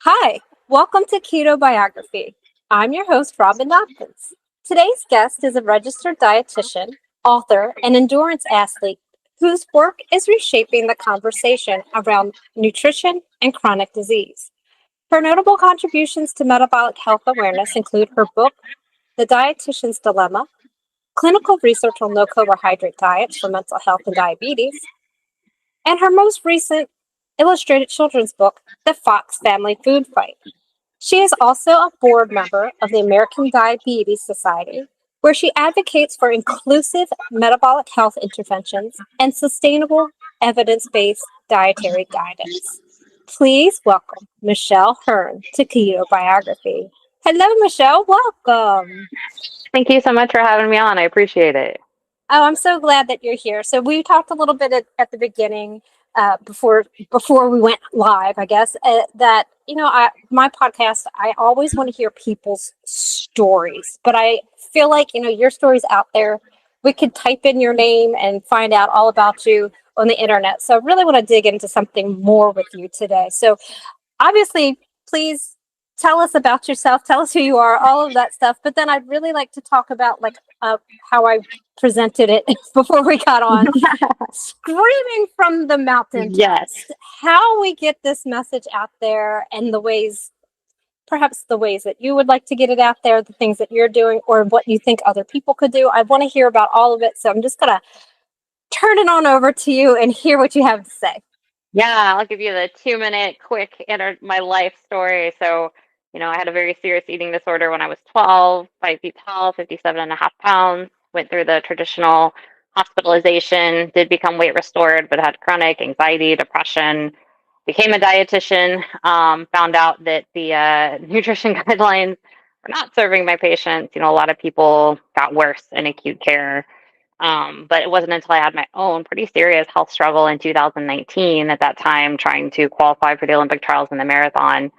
Hi, welcome to Ketobiography. I'm your host, Robin Dawkins. Today's guest is a registered dietitian, author, and endurance athlete whose work is reshaping the conversation around nutrition and chronic disease. Her notable contributions to metabolic health awareness include her book, The Dietitian's Dilemma, clinical research on low carbohydrate diets for mental health and diabetes, and her most recent illustrated children's book, The Fox Family Food Fight. She is also a board member of the American Diabetes Society, where she advocates for inclusive metabolic health interventions and sustainable evidence-based dietary guidance. Please welcome Michelle Hurn to Keto Biography. Hello, Michelle. Welcome. Thank you so much for having me on. I appreciate it. Oh, I'm so glad that you're here. So we talked a little bit at the beginning, before we went live, I guess, that my podcast, I always want to hear people's stories, but I feel like your story's out there. We could type in your name and find out all about you on the internet. So I really want to dig into something more with you today. So obviously, please tell us about yourself, tell us who you are, all of that stuff. But then I'd really like to talk about how I presented it before we got on, screaming from the Yes. mountaintops, how we get this message out there and the ways, perhaps the ways that you would like to get it out there, the things that you're doing, or what you think other people could do. I want to hear about all of it. So I'm just going to turn it on over to you and hear what you have to say. Yeah, I'll give you the 2 minute quick my life story. So, I had a very serious eating disorder when I was 12, 5 feet tall, 57 and a half pounds, went through the traditional hospitalization, did become weight restored, but had chronic anxiety, depression, became a dietitian, found out that the nutrition guidelines were not serving my patients. A lot of people got worse in acute care. But it wasn't until I had my own pretty serious health struggle in 2019, at that time, trying to qualify for the Olympic trials in the marathon,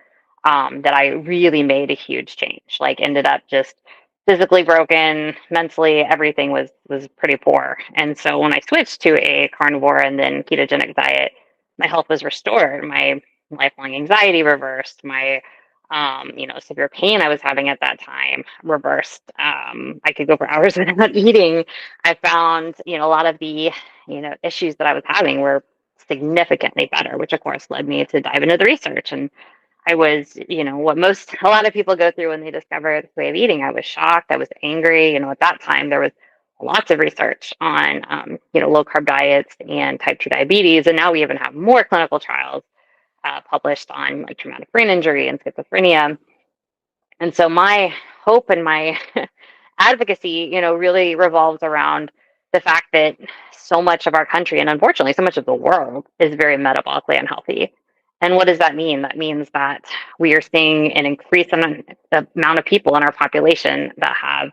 that I really made a huge change. Like, ended up just physically broken, mentally, everything was pretty poor. And so when I switched to a carnivore and then ketogenic diet, my health was restored. My lifelong anxiety reversed. My severe pain I was having at that time reversed. I could go for hours without eating. I found, a lot of the, issues that I was having were significantly better, which of course led me to dive into the research. And I was, what a lot of people go through when they discover this way of eating. I was shocked. I was angry. At that time there was lots of research on, low carb diets and type 2 diabetes. And now we even have more clinical trials published on like traumatic brain injury and schizophrenia. And so my hope and my advocacy, really revolves around the fact that so much of our country, and unfortunately so much of the world, is very metabolically unhealthy. And what does that mean? That means that we are seeing an increased amount of people in our population that have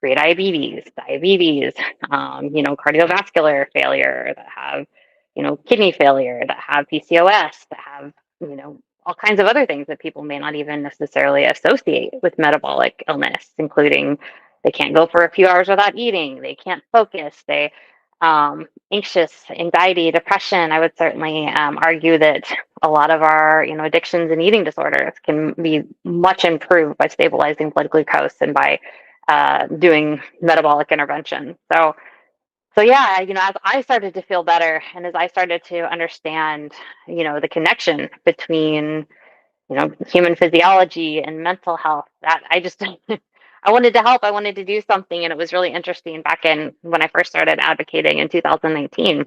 diabetes, cardiovascular failure, that have, kidney failure, that have PCOS, that have, all kinds of other things that people may not even necessarily associate with metabolic illness, including they can't go for a few hours without eating, they can't focus, they anxious, anxiety, depression. I would certainly argue that a lot of our, addictions and eating disorders can be much improved by stabilizing blood glucose and by doing metabolic intervention. So yeah, as I started to feel better and as I started to understand, the connection between, human physiology and mental health, that I just, I wanted to help. I wanted to do something. And it was really interesting back in when I first started advocating in 2019,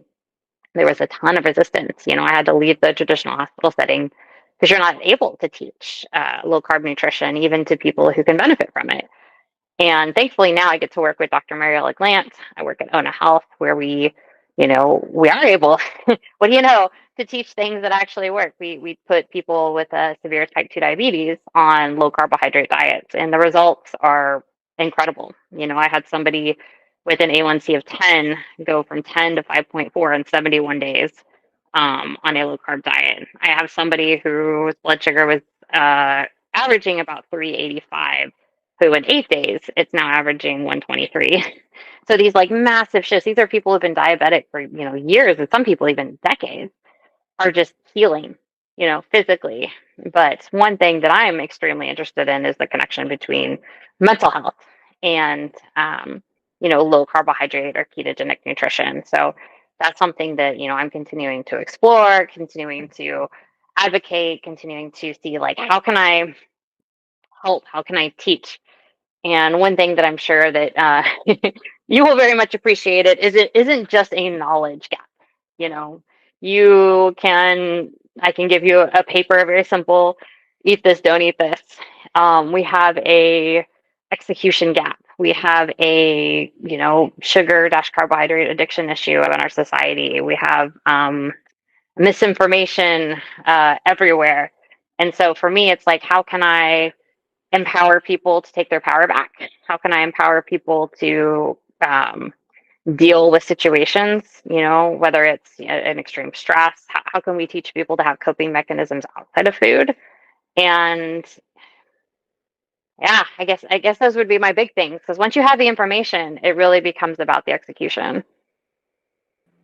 there was a ton of resistance. I had to leave the traditional hospital setting because you're not able to teach low carb nutrition, even to people who can benefit from it. And thankfully now I get to work with Dr. Mariella Glant. I work at Ona Health where we are able, what do you know, to teach things that actually work. We put people with severe type 2 diabetes on low carbohydrate diets, and the results are incredible. I had somebody with an A1C of 10 go from 10 to 5.4 in 71 days, on a low carb diet. I have somebody whose blood sugar was averaging about 385, who in 8 days, it's now averaging 123. So these like massive shifts, these are people who've been diabetic for, years, and some people even decades, are just healing. physically. But one thing that I'm extremely interested in is the connection between mental health and, low carbohydrate or ketogenic nutrition. So that's something that, I'm continuing to explore, continuing to advocate, continuing to see like, how can I help? How can I teach? And one thing that I'm sure that you will very much appreciate it isn't just a knowledge gap. You know, you can I can give you a paper, very simple, eat this, don't eat this. We have a execution gap. We have a sugar dash carbohydrate addiction issue in our society. We have misinformation everywhere. And so for me, it's like, how can I empower people to take their power back? How can I empower people to deal with situations, whether it's an extreme stress? How can we teach people to have coping mechanisms outside of food? And yeah, I guess those would be my big things, because once you have the information, it really becomes about the execution.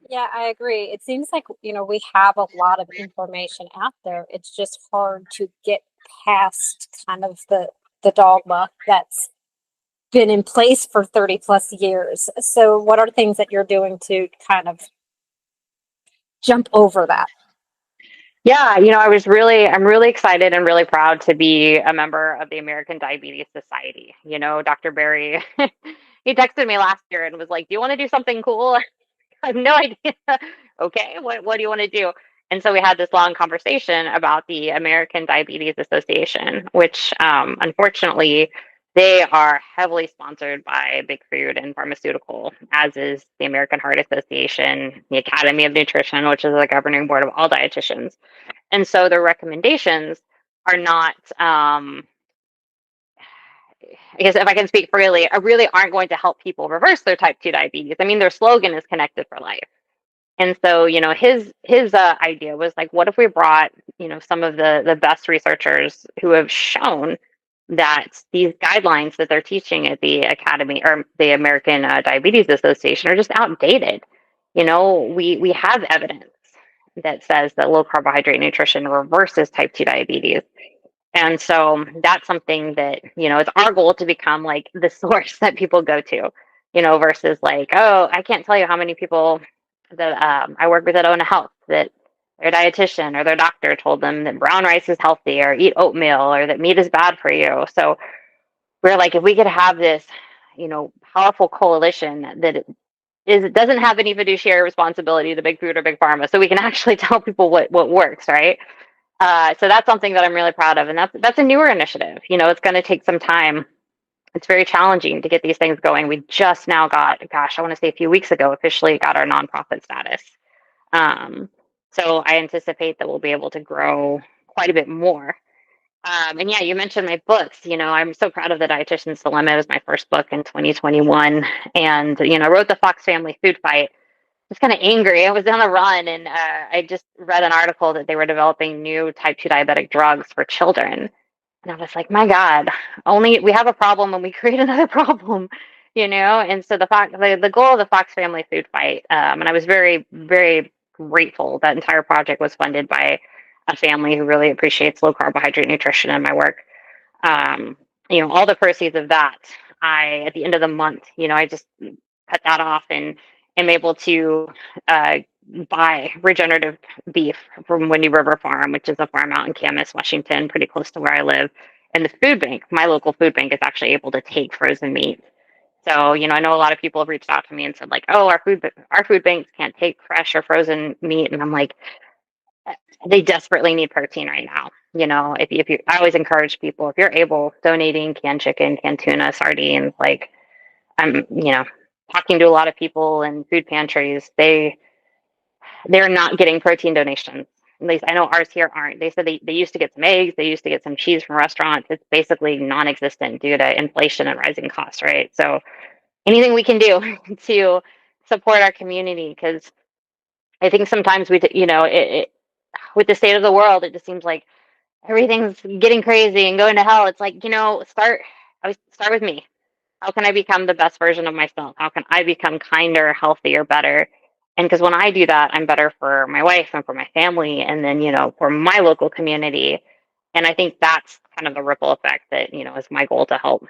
Yeah, I agree. It seems like, we have a lot of information out there. It's just hard to get past kind of the dogma that's been in place for 30 plus years. So what are things that you're doing to kind of jump over that? Yeah, I'm really excited and really proud to be a member of the American Diabetes Society. Dr. Barry, he texted me last year and was like, "Do you want to do something cool?" I have no idea. Okay, what do you want to do? And so we had this long conversation about the American Diabetes Association, which unfortunately they are heavily sponsored by big food and pharmaceutical, as is the American Heart Association, the Academy of Nutrition, which is the governing board of all dietitians. And so their recommendations are not, I guess if I can speak freely, really aren't going to help people reverse their type 2 diabetes. I mean, their slogan is connected for life. And so, his idea was like, what if we brought, some of the best researchers who have shown that these guidelines that they're teaching at the Academy or the American Diabetes Association are just outdated. We have evidence that says that low carbohydrate nutrition reverses type 2 diabetes. And so that's something that, it's our goal to become like the source that people go to, versus like, oh, I can't tell you how many people that I work with that own a health that their dietitian or their doctor told them that brown rice is healthy or eat oatmeal or that meat is bad for you. So we're like, if we could have this, powerful coalition that it doesn't have any fiduciary responsibility to big food or big pharma, so we can actually tell people what works, right? So that's something that I'm really proud of, and that's a newer initiative. It's going to take some time. It's very challenging to get these things going. We just now got, gosh, I want to say a few weeks ago, officially got our nonprofit status. Um, so I anticipate that we'll be able to grow quite a bit more. And yeah, you mentioned my books. I'm so proud of The Dietitian's Dilemma. It was my first book in 2021, and I wrote The Fox Family Food Fight. I was kind of angry. I was on a run, and I just read an article that they were developing new type 2 diabetic drugs for children. And I was like, my God, only we have a problem when we create another problem. And so the goal of the Fox Family Food Fight, and I was very, very grateful that entire project was funded by a family who really appreciates low carbohydrate nutrition in my work. Um, all the proceeds of that, at the end of the month, I just cut that off and am able to uh, buy regenerative beef from Windy River Farm, which is a farm out in Camas, Washington, pretty close to where I live. And the food bank, my local food bank, is actually able to take frozen meat. So, I know a lot of people have reached out to me and said like, "Oh, our food banks can't take fresh or frozen meat," and I'm like, they desperately need protein right now. I always encourage people, if you're able, donating canned chicken, canned tuna, sardines. Like, I'm, talking to a lot of people in food pantries. They're not getting protein donations. At least I know ours here aren't. They said they used to get some eggs, they used to get some cheese from restaurants. It's basically non-existent due to inflation and rising costs, right? So anything we can do to support our community, because I think sometimes with the state of the world, it just seems like everything's getting crazy and going to hell. It's like, start with me. How can I become the best version of myself? How can I become kinder, healthier, better? And because when I do that, I'm better for my wife and for my family, and then, for my local community. And I think that's kind of the ripple effect that, is my goal to help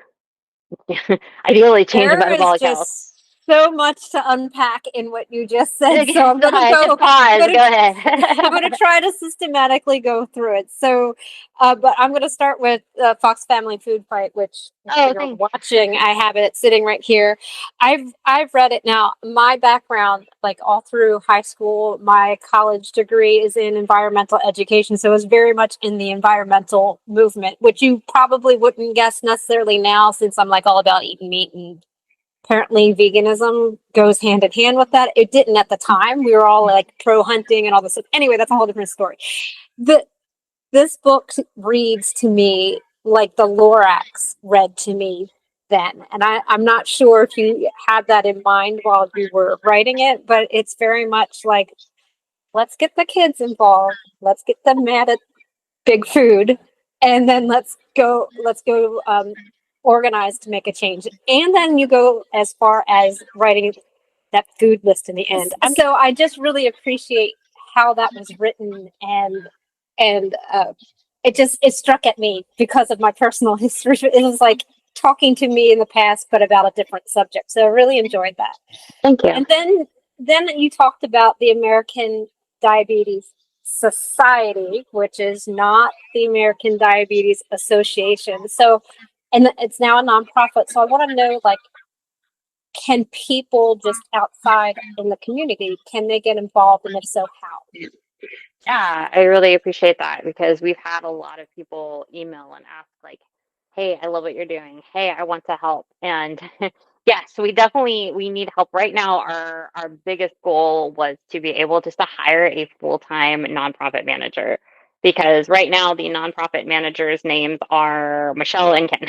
ideally change There is metabolic health. just so much to unpack in what you just said. Okay, So I'm go gonna ahead, just go. pause. Go I'm ahead. gonna try to systematically go through it. So, but I'm gonna start with Fox Family Food Fight, which if Oh, you're thanks. watching, I have it sitting right here. I've read it now. My background, like all through high school, my college degree is in environmental education, so it's very much in the environmental movement, which you probably wouldn't guess necessarily now, since I'm like all about eating meat, and apparently veganism goes hand in hand with that. It didn't at the time. We were all like pro hunting and all this stuff. Anyway, that's a whole different story. The This book reads to me like the Lorax read to me then. And I'm not sure if you had that in mind while you were writing it, but it's very much like, let's get the kids involved. Let's get them mad at big food, and then let's go organize to make a change. And then you go as far as writing that food list in the end. So I just really appreciate how that was written, and it struck at me because of my personal history. It was like talking to me in the past, but about a different subject. So I really enjoyed that. Thank you. And then you talked about the American Diabetes Society, which is not the American Diabetes Association. So, and it's now a nonprofit. So I want to know, like, can people just outside in the community, can they get involved? And if so, how? Yeah, I really appreciate that because we've had a lot of people email and ask like, "Hey, I love what you're doing. Hey, I want to help." And yes, we need help right now. Our biggest goal was to be able just to hire a full-time nonprofit manager because right now the nonprofit managers' names are Michelle and Ken.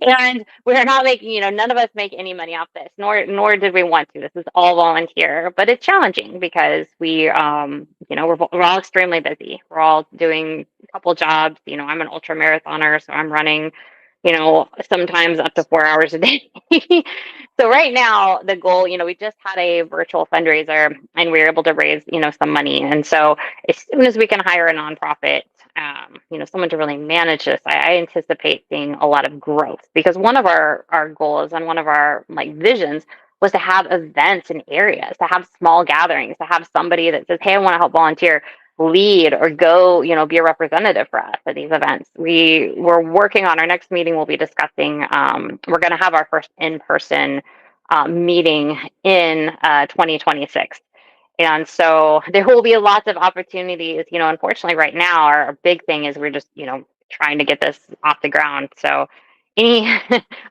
And we're not making, none of us make any money off this, nor did we want to. This is all volunteer, but it's challenging because we're all extremely busy. We're all doing a couple jobs. I'm an ultra marathoner, so I'm running, sometimes up to 4 hours a day. So right now the goal, we just had a virtual fundraiser and we were able to raise, some money. And so as soon as we can hire a nonprofit, someone to really manage this, I anticipate seeing a lot of growth because one of our goals and one of our like visions was to have events in areas, to have small gatherings, to have somebody that says, "Hey, I want to help volunteer, lead, or go, be a representative for us at these events." We're working on our next meeting. We'll be discussing. We're going to have our first in-person meeting in 2026. And so there will be lots of opportunities. Unfortunately, right now, our big thing is we're just, trying to get this off the ground. So, any,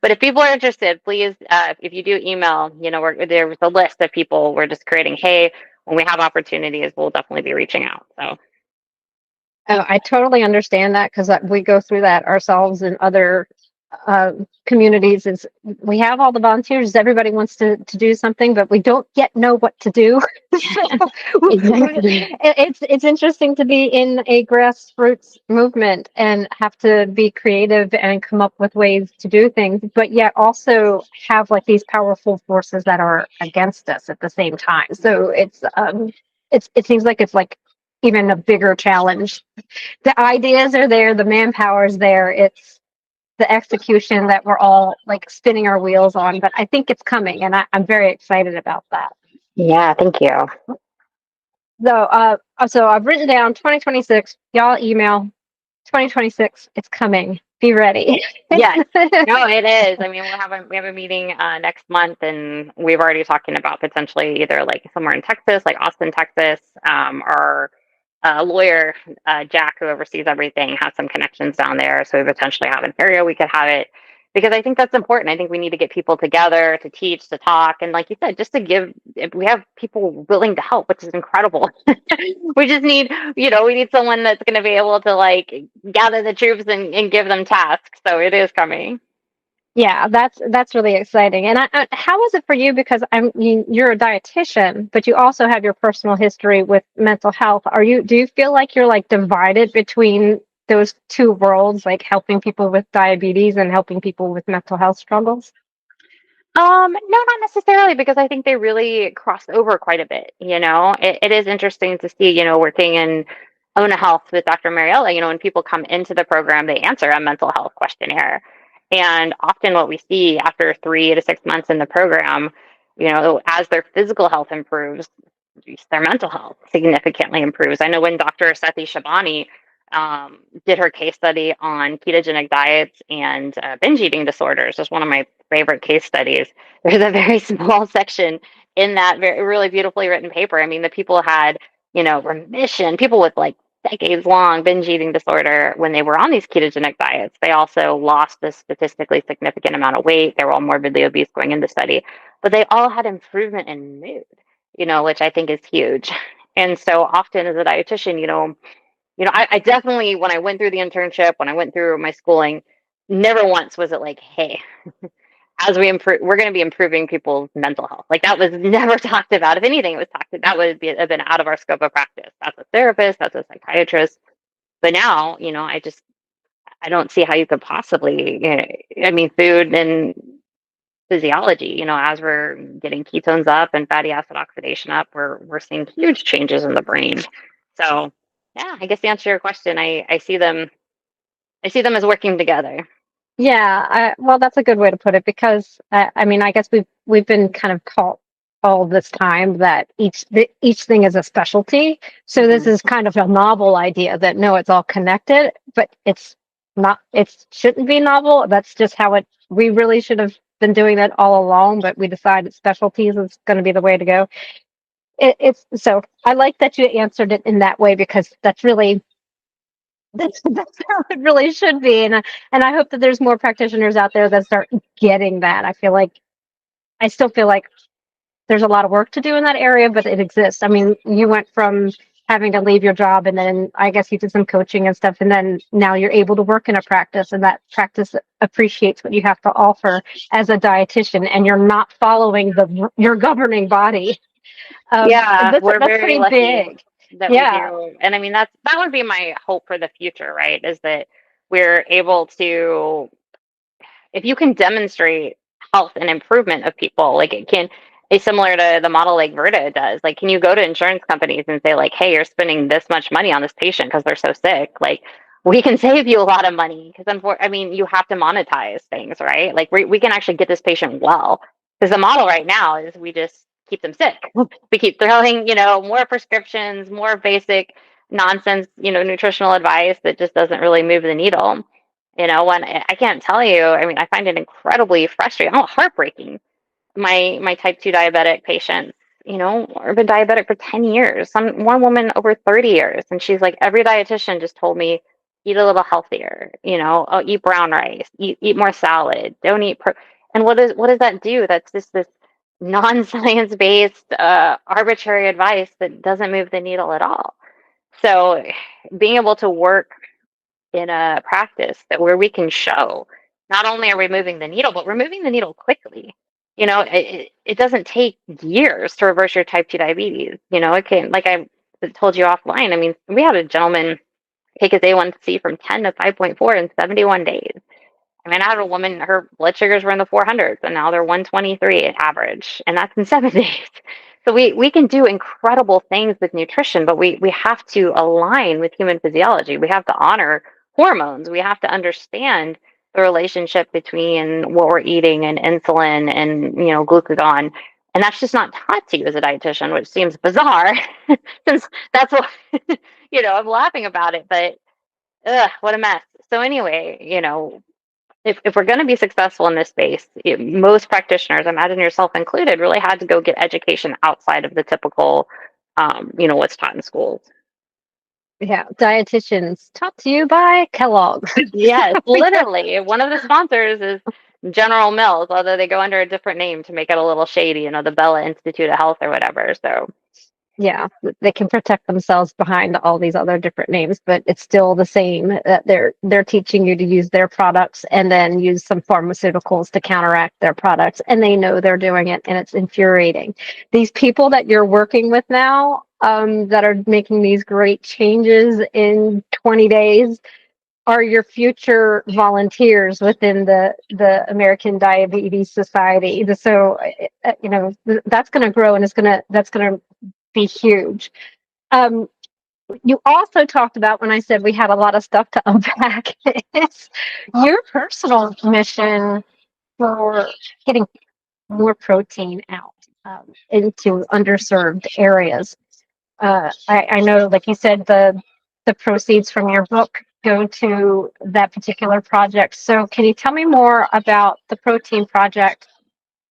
but if people are interested, please, if you do email, there's a list of people we're just creating. Hey, when we have opportunities, we'll definitely be reaching out. So, Oh, I totally understand that because we go through that ourselves in other communities. Is we have all the volunteers, everybody wants to do something, but we don't yet know what to do. exactly. It's interesting to be in a grassroots movement and have to be creative and come up with ways to do things, but yet also have like these powerful forces that are against us at the same time. So it seems like it's like even a bigger challenge. The ideas are there, the manpower is there. It's the execution that we're all like spinning our wheels on, but I think it's coming, and I'm very excited about that. Yeah, thank you. So I've written down 2026. Y'all email 2026. It's coming. Be ready. Yes. No, it is. I mean, we have a meeting next month, and we've already talking about potentially either like somewhere in Texas, like Austin, Texas, or lawyer Jack, who oversees everything, has some connections down there. So we potentially have an area we could have it because I think that's important. I think we need to get people together to teach, to talk, and like you said, just to give. If we have people willing to help, which is incredible. We just need, we need someone that's going to be able to like gather the troops and give them tasks. So it is coming. Yeah, that's really exciting. And how is it for you? Because you're a dietitian, but you also have your personal history with mental health. Do you feel like you're like divided between those two worlds, like helping people with diabetes and helping people with mental health struggles? No, not necessarily, because I think they really cross over quite a bit. It is interesting to see, working in Own Health with Dr. Mariella, when people come into the program, they answer a mental health questionnaire. And often what we see after 3 to 6 months in the program, as their physical health improves, their mental health significantly improves. I know when Dr. Sati Shabani did her case study on ketogenic diets and binge eating disorders, was one of my favorite case studies. There's a very small section in that very really beautifully written paper. I mean, the people had, remission, people with like decades long binge eating disorder when they were on these ketogenic diets. They also lost a statistically significant amount of weight. They were all morbidly obese going into the study, but they all had improvement in mood, which I think is huge. And so often as a dietitian, I definitely, when I went through the internship, when I went through my schooling, never once was it like, hey, as we improve, we're going to be improving people's mental health. Like that was never talked about. If anything, it was talked about, that would have been out of our scope of practice. That's a therapist, that's a psychiatrist. But now, I don't see how you could possibly, I mean, food and physiology, as we're getting ketones up and fatty acid oxidation up, we're seeing huge changes in the brain. So yeah, I guess to answer your question, I see them as working together. Yeah, well, that's a good way to put it because I mean, I guess we've been kind of taught all this time that each thing is a specialty. So this Mhm. is kind of a novel idea that no, it's all connected, but it's not. It shouldn't be novel. That's just how it. We really should have been doing that all along, but we decided specialties is going to be the way to go. It's so I like that you answered it in that way because that's really that's how it really should be, and I hope that there's more practitioners out there that start getting that. I still feel like there's a lot of work to do in that area, but it exists. I mean, you went from having to leave your job, and then I guess you did some coaching and stuff, and then now you're able to work in a practice, and that practice appreciates what you have to offer as a dietitian, and you're not following your governing body. Yeah, we're That's very pretty lucky big. that we Yeah, do. And I mean, that would be my hope for the future, right? Is that we're able to, if you can demonstrate health and improvement of people, like it's similar to the model like Verta does. Like, can you go to insurance companies and say, like, hey, you're spending this much money on this patient because they're so sick? Like, we can save you a lot of money because, I mean, you have to monetize things, right? Like, we can actually get this patient well. Because the model right now is we just keep them sick. We keep throwing, more prescriptions, more basic nonsense, nutritional advice that just doesn't really move the needle. When I can't tell you, I mean, I find it incredibly frustrating, heartbreaking. My type 2 diabetic patients, have been diabetic for 10 years. One woman over 30 years. And she's like, every dietitian just told me, eat a little healthier, eat brown rice, eat more salad, don't eat. And what does that do? That's just this non-science based, arbitrary advice that doesn't move the needle at all. So being able to work in a practice that where we can show not only are we moving the needle, but we're moving the needle quickly. It doesn't take years to reverse your type 2 diabetes. It can, like I told you offline. I mean, we had a gentleman take his A1C from 10 to 5.4 in 71 days. I mean, I had a woman, her blood sugars were in the 400s, and now they're 123 average, and that's in 7 days. So we can do incredible things with nutrition, but we have to align with human physiology. We have to honor hormones. We have to understand the relationship between what we're eating and insulin and glucagon. And that's just not taught to you as a dietitian, which seems bizarre, since that's what I'm laughing about it, but ugh, what a mess. So anyway, if we're going to be successful in this space, most practitioners, imagine yourself included, really had to go get education outside of the typical, what's taught in schools. yeah. Dietitians taught to you by Kellogg's. Yes, literally. One of the sponsors is General Mills, although they go under a different name to make it a little shady, the Bella Institute of Health or whatever. So Yeah, they can protect themselves behind all these other different names, but it's still the same. That they're teaching you to use their products and then use some pharmaceuticals to counteract their products, and they know they're doing it, and it's infuriating. These people that you're working with now, that are making these great changes in 20 days, are your future volunteers within the American Diabetes Society. So, that's going to grow, and that's going to be huge. Um, you also talked about, when I said we had a lot of stuff to unpack, it's your personal mission for getting more protein out into underserved areas. I know, like you said, the proceeds from your book go to that particular project. So can you tell me more about the protein project,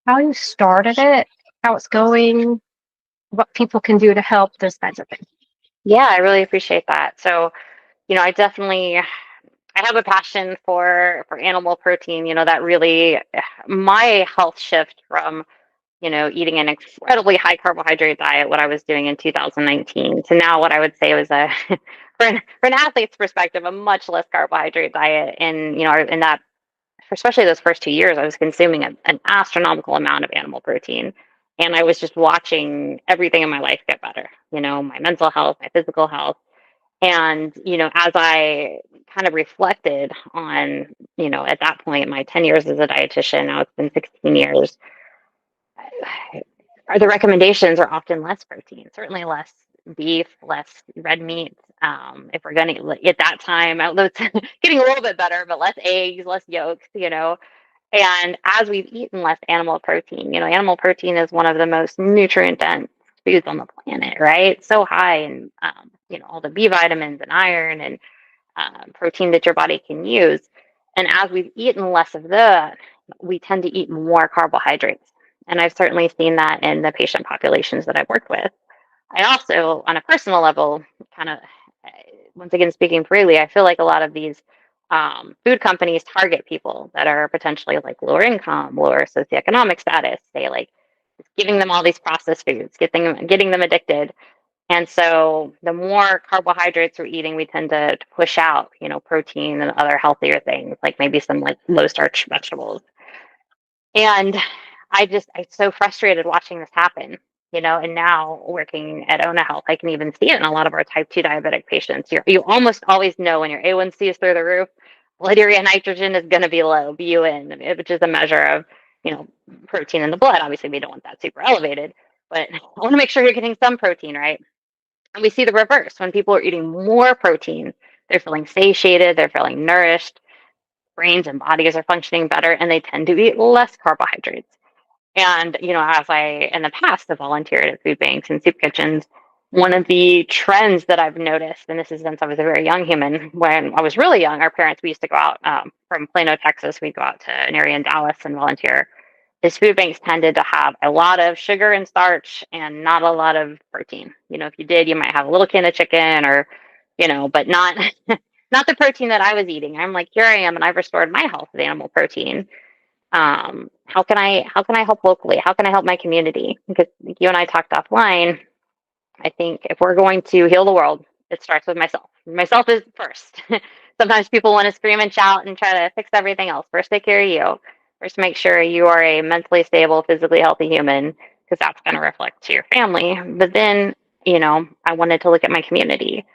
how you started it, how it's going, what people can do to help, those kinds of things? Yeah, I really appreciate that. So, I have a passion for animal protein. That really, my health shift from, eating an incredibly high carbohydrate diet, what I was doing in 2019, to now what I would say was for an athlete's perspective, a much less carbohydrate diet. And, in that, especially those first 2 years, I was consuming an astronomical amount of animal protein. And I was just watching everything in my life get better, my mental health, my physical health. And, as I kind of reflected on, at that point, my 10 years as a dietitian, now it's been 16 years, the recommendations are often less protein, certainly less beef, less red meat. If we're going to, at that time, although it's getting a little bit better, but less eggs, less yolks. And as we've eaten less animal protein, animal protein is one of the most nutrient dense foods on the planet, right? So high in, all the B vitamins and iron and protein that your body can use. And as we've eaten less of that, we tend to eat more carbohydrates. And I've certainly seen that in the patient populations that I've worked with. I also, on a personal level, kind of, once again, speaking freely, I feel like a lot of these food companies target people that are potentially like lower income, lower socioeconomic status. They like giving them all these processed foods, getting them addicted. And so the more carbohydrates we're eating, we tend to push out, protein and other healthier things, like maybe some like low starch vegetables. And I'm so frustrated watching this happen, and now working at Ona Health, I can even see it in a lot of our type 2 diabetic patients. You almost always know when your A1C is through the roof, blood urea nitrogen is going to be low, BUN, which is a measure of, protein in the blood. Obviously, we don't want that super elevated, but I want to make sure you're getting some protein, right? And we see the reverse. When people are eating more protein, they're feeling satiated, they're feeling nourished, brains and bodies are functioning better, and they tend to eat less carbohydrates. And, as I, in the past, have volunteered at food banks and soup kitchens, one of the trends that I've noticed, and this is since I was a very young human, when I was really young, our parents, we used to go out from Plano, Texas, we'd go out to an area in Dallas and volunteer. Is food banks tended to have a lot of sugar and starch and not a lot of protein. If you did, you might have a little can of chicken or, but not not the protein that I was eating. I'm like, here I am, and I've restored my health with animal protein. How can I help locally? How can I help my community? Because you and I talked offline. I think if we're going to heal the world, it starts with myself. Myself is first. Sometimes people want to scream and shout and try to fix everything else. First, take care of you. First, make sure you are a mentally stable, physically healthy human, because that's going to reflect to your family. But then, I wanted to look at my community.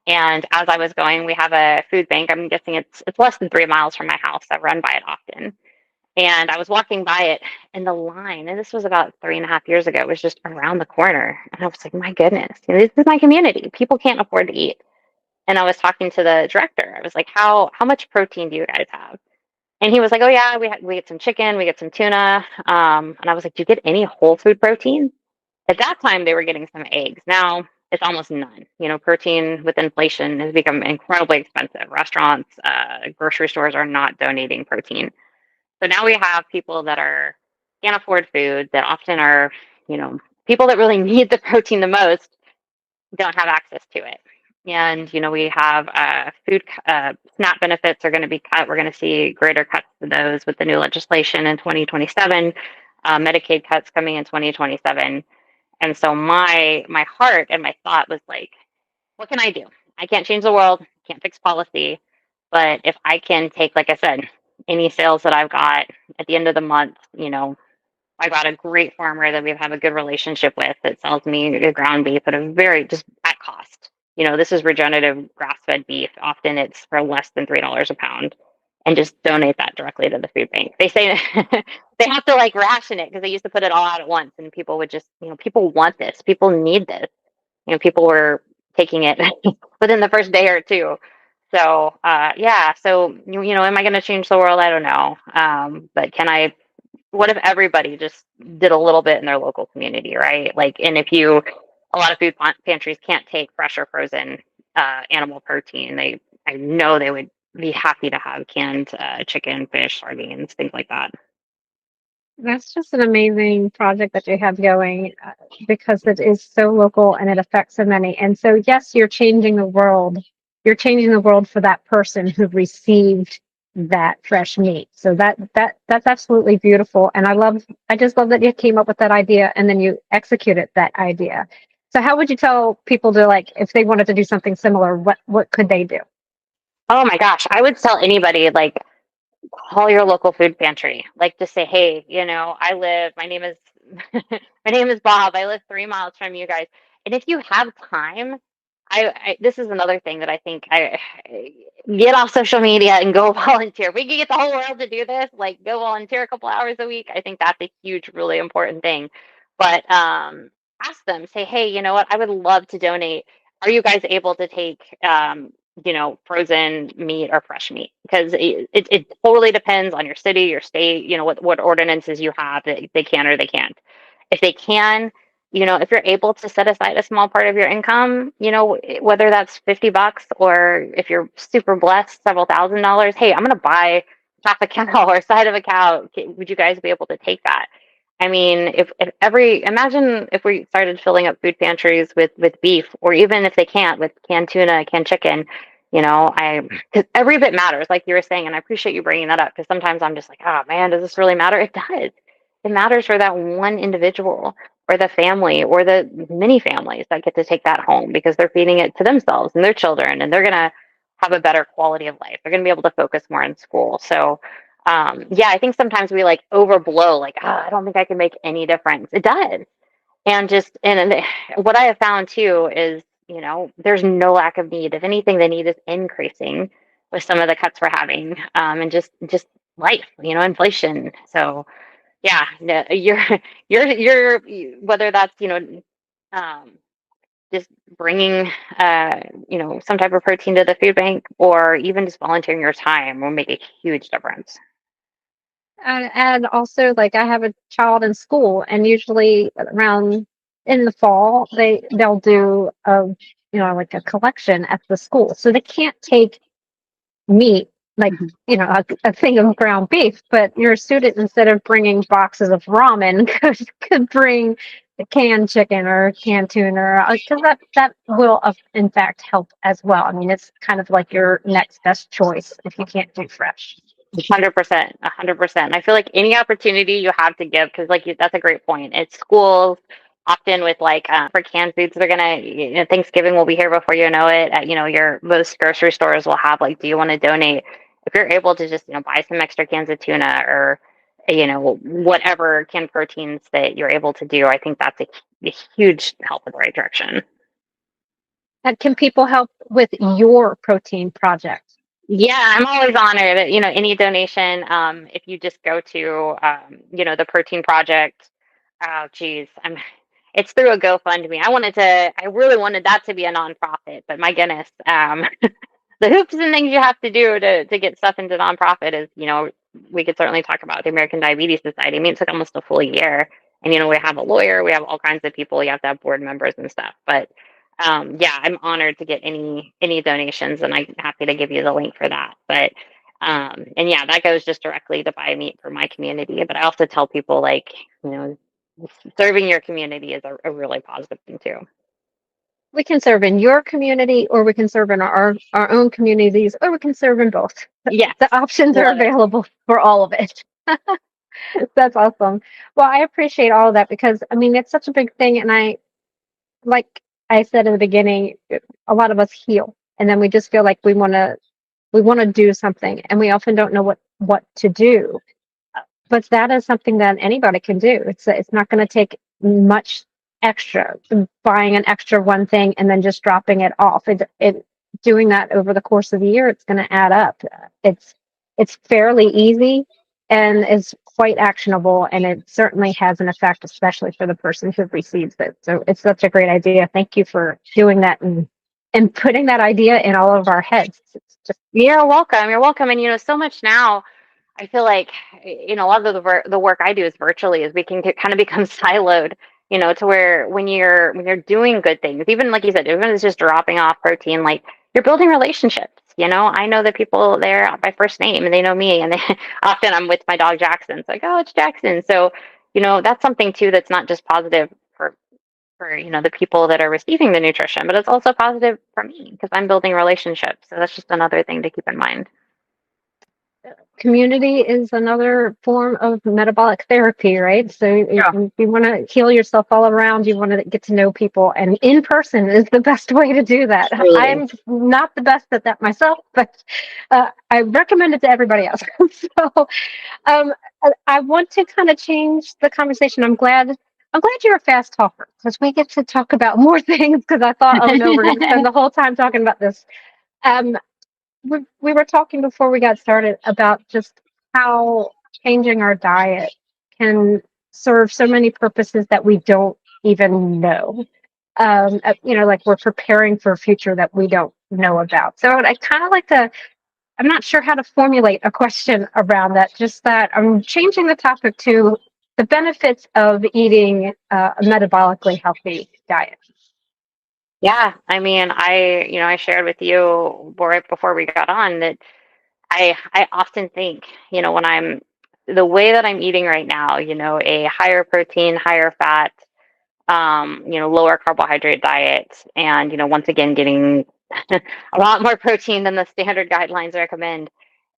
And as I was going, we have a food bank. I'm guessing it's less than 3 miles from my house. I run by it often. And I was walking by it, and the line, and this was about 3.5 years ago, was just around the corner. And I was like, my goodness, this is my community. People can't afford to eat. And I was talking to the director. I was like, how much protein do you guys have? And he was like, oh yeah, we get some chicken, we get some tuna. And I was like, do you get any whole food protein? At that time, they were getting some eggs. Now it's almost none. Protein with inflation has become incredibly expensive. Restaurants, grocery stores are not donating protein. So now we have people that can't afford food, that often are, people that really need the protein the most don't have access to it. And, we have food SNAP benefits are going to be cut. We're going to see greater cuts to those with the new legislation in 2027, Medicaid cuts coming in 2027. And so my heart and my thought was like, what can I do? I can't change the world, can't fix policy, but if I can take, like I said, any sales that I've got at the end of the month, I got a great farmer that we have a good relationship with that sells me ground beef at a very just at cost. this is regenerative grass-fed beef. Often it's for less than $3 a pound, and just donate that directly to the food bank. They say they have to like ration it because they used to put it all out at once, and people would just, people want this, people need this. People were taking it within the first day or two. So, yeah. So, am I going to change the world? I don't know. But what if everybody just did a little bit in their local community, right? Like, and a lot of food pantries can't take fresh or frozen animal protein. I know they would be happy to have canned chicken, fish, sardines, things like that. That's just an amazing project that you have going because it is so local and it affects so many. And so, yes, you're changing the world. You're changing the world for that person who received that fresh meat. So that's absolutely beautiful. And I just love that you came up with that idea and then you executed that idea. So how would you tell people to, like, if they wanted to do something similar, what could they do? Oh my gosh, I would tell anybody, like, call your local food pantry. Like, just say, hey, my name is my name is Bob. I live 3 miles from you guys. And if you have time, this is another thing that I think I get off social media and go volunteer. If we could get the whole world to do this, like go volunteer a couple hours a week, I think that's a huge, really important thing. But ask them, say, hey, you know what? I would love to donate. Are you guys able to take frozen meat or fresh meat? Because it totally depends on your city, your state, what ordinances you have that they can or they can't. If they can, if you're able to set aside a small part of your income, whether that's $50 or if you're super blessed, several $1,000s, hey, I'm going to buy half a cow or side of a cow. Would you guys be able to take that? I mean, imagine if we started filling up food pantries with beef, or even if they can't, with canned tuna, canned chicken, because every bit matters, like you were saying, and I appreciate you bringing that up, because sometimes I'm just like, oh man, does this really matter? It does. It matters for that one individual, or the family, or the many families that get to take that home because they're feeding it to themselves and their children, and they're going to have a better quality of life. They're going to be able to focus more in school. So, yeah, I think sometimes we like overblow, like, oh, I don't think I can make any difference. It does. And what I have found too is, there's no lack of need. If anything, the need is increasing with some of the cuts we're having, and just life, inflation. So yeah, no, you're whether that's, um, just bringing, some type of protein to the food bank, or even just volunteering your time will make a huge difference. And also, like, I have a child in school, and usually around in the fall, they'll do like a collection at the school. So they can't take meat, like, a thing of ground beef, but your student, instead of bringing boxes of ramen, could bring a canned chicken or canned tuna, because that will in fact help as well. I mean, it's kind of like your next best choice if you can't do fresh. 100%, 100%. I feel like any opportunity you have to give, because that's a great point. It's schools, often with like for canned foods, they're gonna, Thanksgiving will be here before you know it. Most grocery stores will have like, do you want to donate? If you're able to just buy some extra cans of tuna, or whatever canned proteins that you're able to do, I think that's a huge help in the right direction. And can people help with your protein project? Yeah, I'm always honored. Any donation. If you just go to, the Protein Project. Oh, geez, It's through a GoFundMe. I really wanted that to be a nonprofit, but my goodness, the hoops and things you have to do to get stuff into nonprofit is, we could certainly talk about the American Diabetes Society. I mean, it took almost a full year, and we have a lawyer, we have all kinds of people. You have to have board members and stuff, but. Yeah, I'm honored to get any donations, and I'm happy to give you the link for that. But and yeah, that goes just directly to buy meat for my community. But I also tell people, like, serving your community is a really positive thing too. We can serve in your community, or we can serve in our own communities, or we can serve in both. Yeah, the options are available for all of it. That's awesome. Well, I appreciate all of that, because I mean, it's such a big thing, and like I said in the beginning, a lot of us heal, and then we just feel like we want to do something, and we often don't know what to do. But that is something that anybody can do. It's not going to take much extra, buying an extra one thing and then just dropping it off. It doing that over the course of the year, it's going to add up. It's fairly easy and is quite actionable, and it certainly has an effect, especially for the person who receives it. So it's such a great idea. Thank you for doing that and putting that idea in all of our heads. It's just You're welcome. You're welcome. And so much now, I feel like a lot of the work I do is virtually, is we can kind of become siloed. To where when you're doing good things, even like you said, even if it's just dropping off protein, like you're building relationships. I know the people there by first name, and they know me, and often I'm with my dog Jackson. It's like, oh, it's Jackson. So that's something too that's not just positive for the people that are receiving the nutrition, but it's also positive for me because I'm building relationships. So that's just another thing to keep in mind. community is another form of metabolic therapy, right? So if you want to heal yourself all around, you want to get to know people, and in person is the best way to do that. Truly. I'm not the best at that myself, but I recommend it to everybody else. So I want to kind of change the conversation. I'm glad you're a fast talker, because we get to talk about more things, because I thought, oh no, we're going to spend the whole time talking about this. We were talking before we got started about just how changing our diet can serve so many purposes that we don't even know. Like we're preparing for a future that we don't know about. So I kind of like to, I'm not sure how to formulate a question around that, just that I'm changing the topic to the benefits of eating a metabolically healthy diet. Yeah, I mean, I shared with you right before we got on that I often think, when I'm the way that I'm eating right now, a higher protein, higher fat, lower carbohydrate diet, and once again getting a lot more protein than the standard guidelines recommend.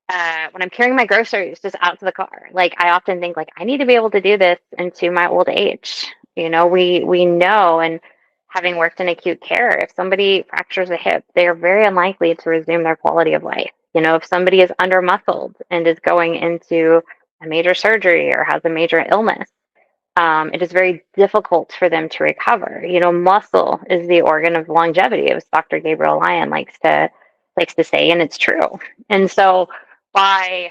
When I'm carrying my groceries just out to the car, like I often think like I need to be able to do this into my old age. We know, and having worked in acute care, if somebody fractures a hip, they are very unlikely to resume their quality of life. If somebody is under muscled and is going into a major surgery or has a major illness, it is very difficult for them to recover. Muscle is the organ of longevity, as Dr. Gabriel Lyon likes to say, and it's true. And so by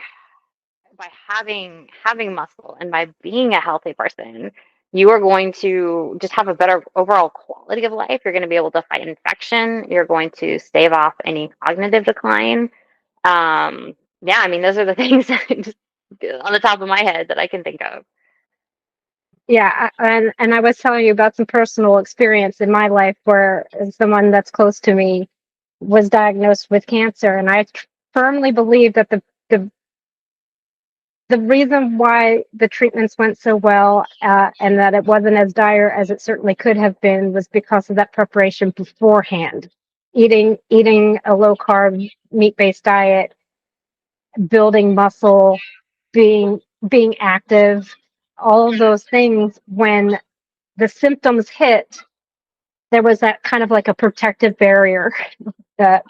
having muscle and by being a healthy person, you are going to just have a better overall quality of life. You're going to be able to fight infection. You're going to stave off any cognitive decline. Yeah, I mean, those are the things that just on the top of my head that I can think of. Yeah, and I was telling you about some personal experience in my life where someone that's close to me was diagnosed with cancer, and I firmly believe that the reason why the treatments went so well, and that it wasn't as dire as it certainly could have been, was because of that preparation beforehand. Eating a low carb, meat based diet, building muscle, being active, all of those things. When the symptoms hit, there was that kind of like a protective barrier that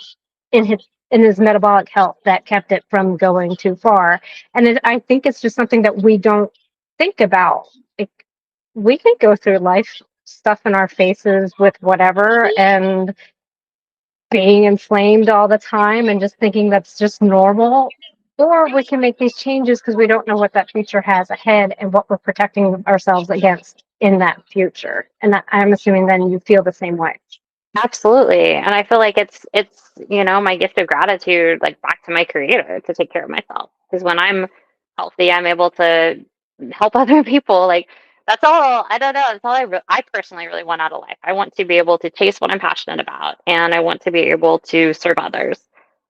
in his metabolic health that kept it from going too far. And I think it's just something that we don't think about. We can go through life stuffing our faces with whatever and being inflamed all the time and just thinking that's just normal. Or we can make these changes because we don't know what that future has ahead and what we're protecting ourselves against in that future. And I'm assuming then you feel the same way. Absolutely. And I feel like it's my gift of gratitude, like back to my creator, to take care of myself. Because when I'm healthy, I'm able to help other people. Like that's all. I don't know. That's all I personally really want out of life. I want to be able to chase what I'm passionate about, and I want to be able to serve others.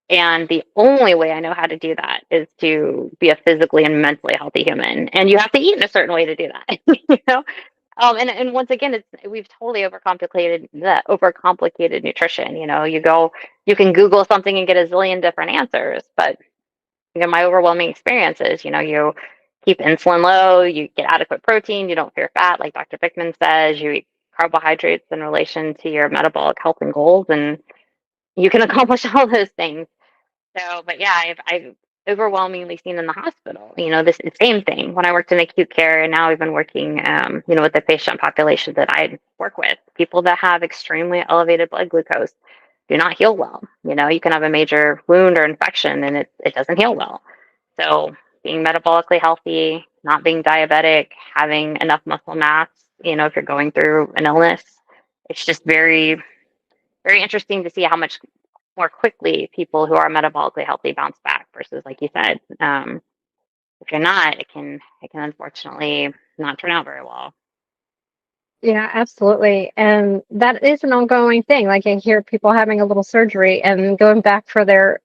And the only way I know how to do that is to be a physically and mentally healthy human. And you have to eat in a certain way to do that. And once again, we've totally overcomplicated nutrition. You can Google something and get a zillion different answers. But my overwhelming experience is, you keep insulin low, you get adequate protein, you don't fear fat, like Dr. Bickman says, you eat carbohydrates in relation to your metabolic health and goals, and you can accomplish all those things. So, but yeah, overwhelmingly seen in the hospital. This is the same thing when I worked in acute care, and now I've been working, with the patient population that I work with. People that have extremely elevated blood glucose do not heal well. You can have a major wound or infection, and it doesn't heal well. So being metabolically healthy, not being diabetic, having enough muscle mass, if you're going through an illness, it's just very, very interesting to see how much more quickly people who are metabolically healthy bounce back versus, like you said, if you're not, it can unfortunately not turn out very well. Yeah, absolutely. And that is an ongoing thing. Like I hear people having a little surgery and going back for their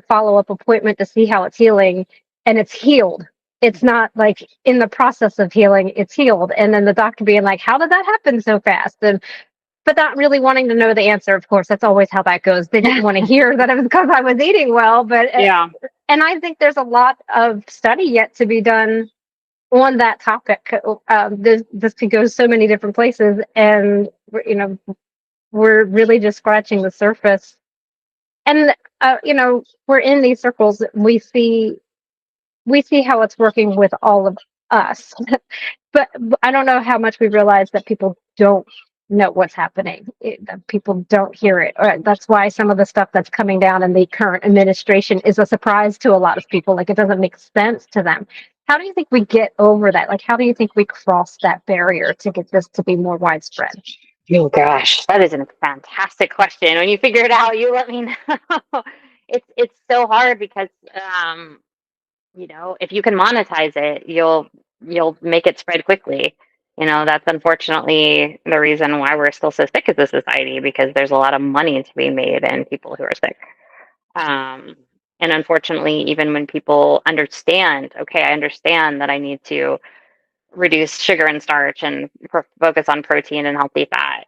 follow-up appointment to see how it's healing, and it's healed. It's not like in the process of healing, it's healed. And then the doctor being like, "How did that happen so fast?" And but not really wanting to know the answer, of course. That's always how that goes. They didn't want to hear that it was because I was eating well, but Yeah. and I think there's a lot of study yet to be done on that topic. This could go so many different places, and we're really just scratching the surface. And we're in these circles. We see how it's working with all of us, but I don't know how much we realize that people don't know what's happening. That people don't hear it. That's why some of the stuff that's coming down in the current administration is a surprise to a lot of people. Like it doesn't make sense to them. How do you think we get over that? Like, how do you think we cross that barrier to get this to be more widespread? Oh gosh, that is a fantastic question. When you figure it out, you let me know. It's so hard because if you can monetize it, you'll make it spread quickly. That's unfortunately the reason why we're still so sick as a society, because there's a lot of money to be made in people who are sick. And unfortunately, even when people understand, okay, I understand that I need to reduce sugar and starch and focus on protein and healthy fat.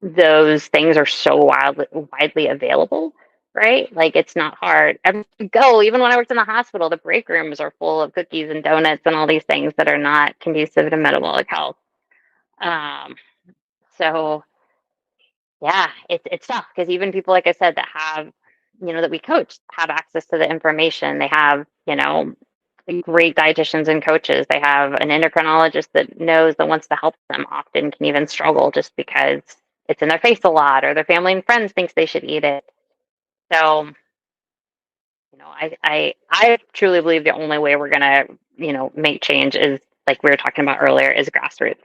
Those things are so widely available, right? Like it's not hard. Everywhere you go, even when I worked in the hospital, the break rooms are full of cookies and donuts and all these things that are not conducive to metabolic health. Um, so yeah, it's tough because even people, like I said, that have, that we coach have access to the information. They have, great dietitians and coaches. They have an endocrinologist that knows, that wants to help them, often can even struggle just because it's in their face a lot, or their family and friends thinks they should eat it. So, I truly believe the only way we're gonna, make change is, like we were talking about earlier, is grassroots.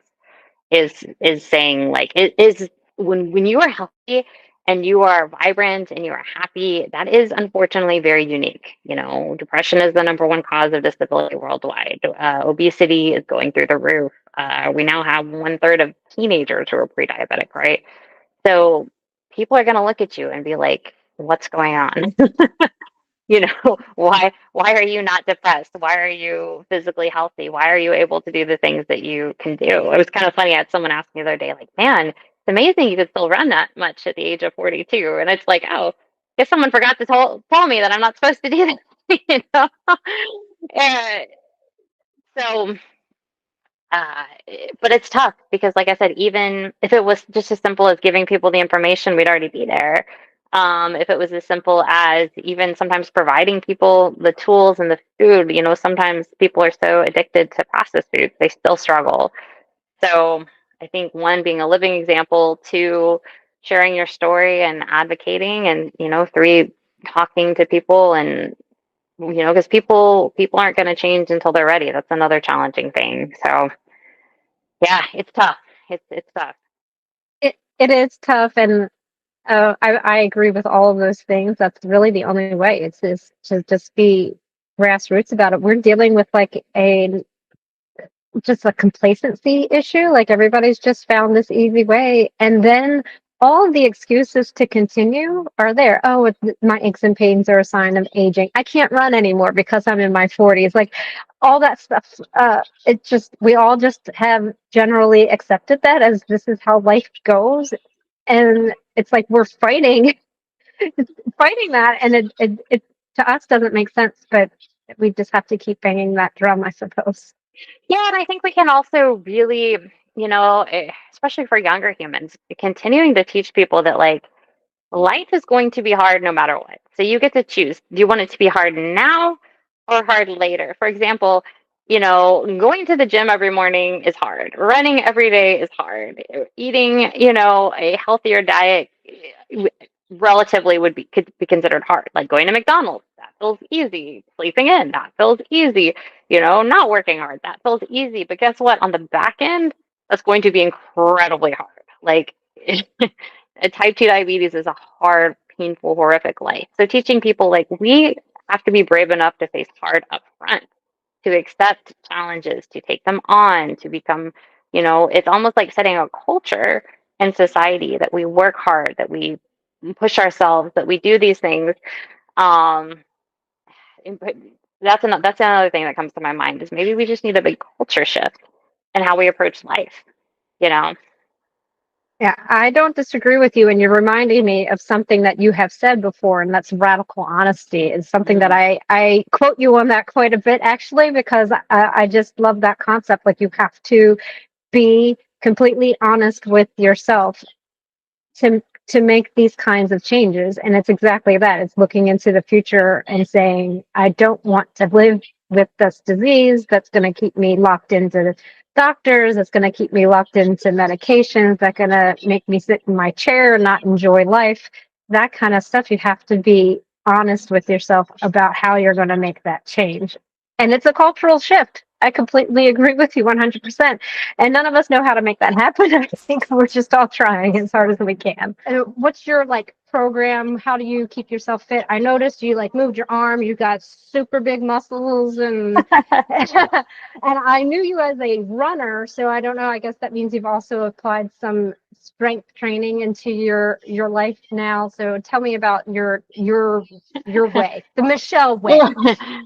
Is saying, like, it is, when you are healthy and you are vibrant and you are happy, that is unfortunately very unique. Depression is the number one cause of disability worldwide. Obesity is going through the roof. We now have 1/3 of teenagers who are pre-diabetic, right? So people are going to look at you and be like, what's going on? Why are you not depressed? Why are you physically healthy? Why are you able to do the things that you can do? It was kind of funny. I had someone ask me the other day, like, man, it's amazing you could still run that much at the age of 42. And it's like, oh, I guess someone forgot to tell me that I'm not supposed to do that. Uh, so uh, but it's tough because, like I said, even if it was just as simple as giving people the information, we'd already be there. If it was as simple as even sometimes providing people the tools and the food, sometimes people are so addicted to processed foods, they still struggle. So I think, one, being a living example, two, sharing your story and advocating, and, three, talking to people. And because people aren't going to change until they're ready. That's another challenging thing. So yeah, it's tough. It's tough. It is tough, and I agree with all of those things. That's really the only way. It's just to just be grassroots about it. We're dealing with like a just a complacency issue. Like everybody's just found this easy way, and then all the excuses to continue are there. Oh, my aches and pains are a sign of aging. I can't run anymore because I'm in my 40s. Like all that stuff. It just, we all just have generally accepted that as this is how life goes, and it's like we're fighting fighting that, and it to us doesn't make sense, but we just have to keep banging that drum, I suppose. Yeah, and I think we can also really, especially for younger humans, continuing to teach people that, like, life is going to be hard no matter what. So you get to choose. Do you want it to be hard now or hard later? For example, going to the gym every morning is hard. Running every day is hard. Eating, a healthier diet relatively could be considered hard. Like going to McDonald's, that feels easy. Sleeping in, that feels easy. Not working hard, that feels easy. But guess what? On the back end, that's going to be incredibly hard. Like type 2 diabetes is a hard, painful, horrific life. So teaching people, like, we have to be brave enough to face hard up front, to accept challenges, to take them on, to become, it's almost like setting a culture in society that we work hard, that we push ourselves, that we do these things. Um, but that's another thing that comes to my mind, is maybe we just need a big culture shift in how we approach life, you know? Yeah, I don't disagree with you, and you're reminding me of something that you have said before, and that's radical honesty. It's something that Mm. I quote you on that quite a bit, actually, because I just love that concept. Like, you have to be completely honest with yourself to make these kinds of changes. And it's exactly that. It's looking into the future and saying, I don't want to live with this disease that's going to keep me locked into doctors, that's going to keep me locked into medications, that's going to make me sit in my chair and not enjoy life. That kind of stuff. You have to be honest with yourself about how you're going to make that change. And it's a cultural shift. I completely agree with you 100%. And none of us know how to make that happen. I think we're just all trying as hard as we can. What's your program? How do you keep yourself fit? I noticed you moved your arm. You got super big muscles, and and I knew you as a runner. So I don't know. I guess that means you've also applied some strength training into your life now. So tell me about your way, the Michelle way. A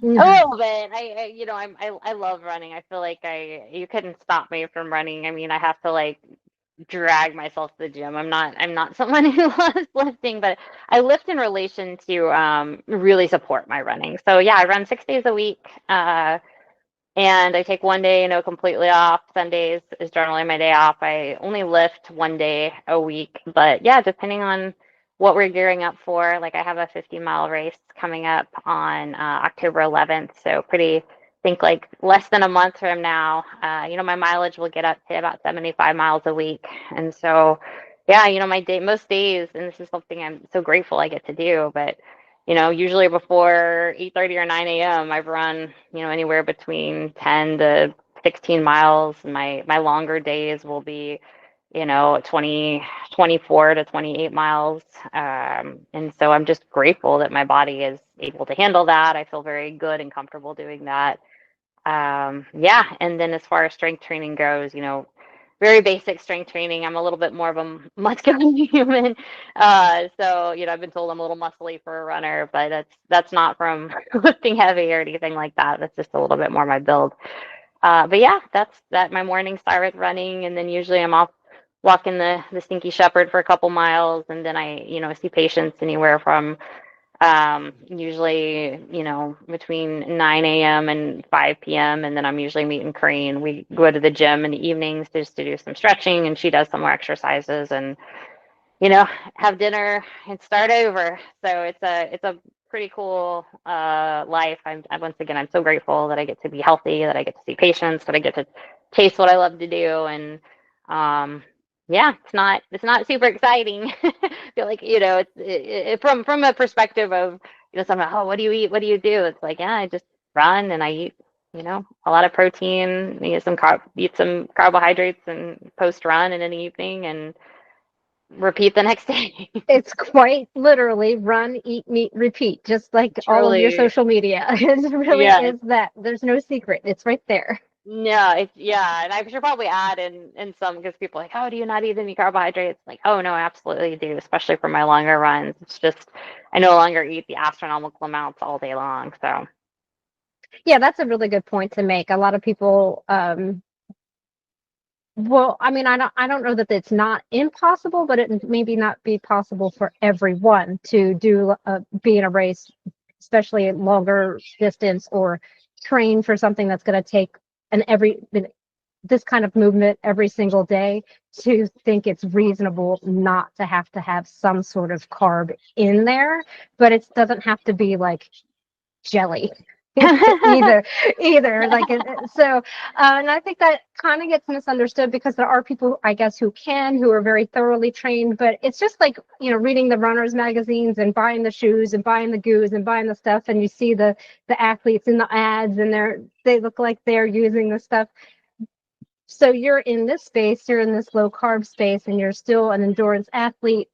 little bit. I love running. I feel like you couldn't stop me from running. I mean, I have to drag myself to the gym. I'm not someone who loves lifting, but I lift in relation to really support my running. So yeah, I run 6 days a week. And I take one day, completely off. Sundays is generally my day off. I only lift one day a week. But yeah, depending on what we're gearing up for, like I have a 50-mile race coming up on October 11th. So I think less than a month from now, my mileage will get up to about 75 miles a week. And so, yeah, most days, and this is something I'm so grateful I get to do, but usually before 8:30 or 9 a.m., I've run, anywhere between 10 to 16 miles. My longer days will be, 24 to 28 miles. And so I'm just grateful that my body is able to handle that. I feel very good and comfortable doing that. Yeah. And then as far as strength training goes, very basic strength training. I'm a little bit more of a muscular human. So, I've been told I'm a little muscly for a runner, but that's not from lifting heavy or anything like that. That's just a little bit more my build. But yeah, that's that. My mornings start with running, and then usually I'm off walking the Stinky Shepherd for a couple miles, and then I, see patients anywhere from usually, between 9 a.m. and 5 p.m. And then I'm usually meeting Corinne. We go to the gym in the evenings just to do some stretching, and she does some more exercises, and, have dinner and start over. So it's a pretty cool life. Once again, I'm so grateful that I get to be healthy, that I get to see patients, that I get to taste what I love to do. And yeah, it's not super exciting. I feel like, from a perspective of, someone, oh, what do you eat? What do you do? It's like, yeah, I just run and I eat, a lot of protein, eat some carbohydrates and post run in an evening and repeat the next day. It's quite literally run, eat, meet, repeat, just like all of your Truly, social media. It really yeah. is that. There's no secret. It's right there. No, yeah, and I should probably add in some, because people are like, oh, do you not eat any carbohydrates? Like, oh no, I absolutely do, especially for my longer runs. It's just I no longer eat the astronomical amounts all day long. So Yeah, that's a really good point to make. A lot of people, well, I mean, I don't know that it's not impossible, but it maybe not be possible for everyone to be in a race, especially a longer distance, or train for something that's going to take an this kind of movement every single day to think it's reasonable not to have some sort of carb in there, but it doesn't have to be like jelly either like and I think that kind of gets misunderstood because there are people, I guess, who are very thoroughly trained, but it's just like, reading the runners magazines and buying the shoes and buying the goos and buying the stuff, and you see the athletes in the ads, and they look like they're using the stuff. So you're in this space, you're in this low carb space, and you're still an endurance athlete,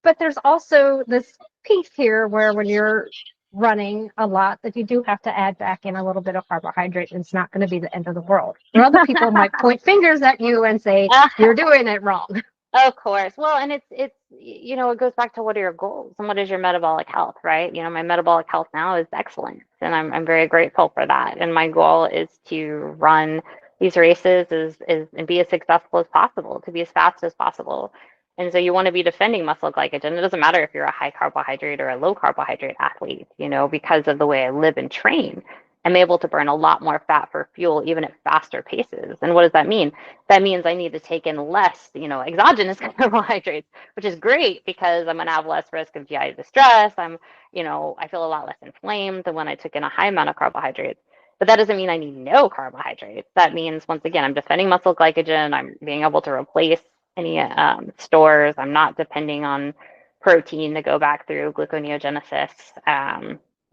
but there's also this piece here where when you're running a lot, that you do have to add back in a little bit of carbohydrate, and it's not going to be the end of the world. Where other people might point fingers at you and say you're doing it wrong. Of course. Well, and it's it goes back to what are your goals and what is your metabolic health, right? My metabolic health now is excellent, and I'm very grateful for that. And my goal is to run these races and be as successful as possible, to be as fast as possible. And so you want to be defending muscle glycogen. It doesn't matter if you're a high carbohydrate or a low carbohydrate athlete, because of the way I live and train. I'm able to burn a lot more fat for fuel, even at faster paces. And what does that mean? That means I need to take in less, exogenous carbohydrates, which is great because I'm going to have less risk of GI distress. I feel a lot less inflamed than when I took in a high amount of carbohydrates. But that doesn't mean I need no carbohydrates. That means, once again, I'm defending muscle glycogen. I'm being able to replace any stores. I'm not depending on protein to go back through gluconeogenesis.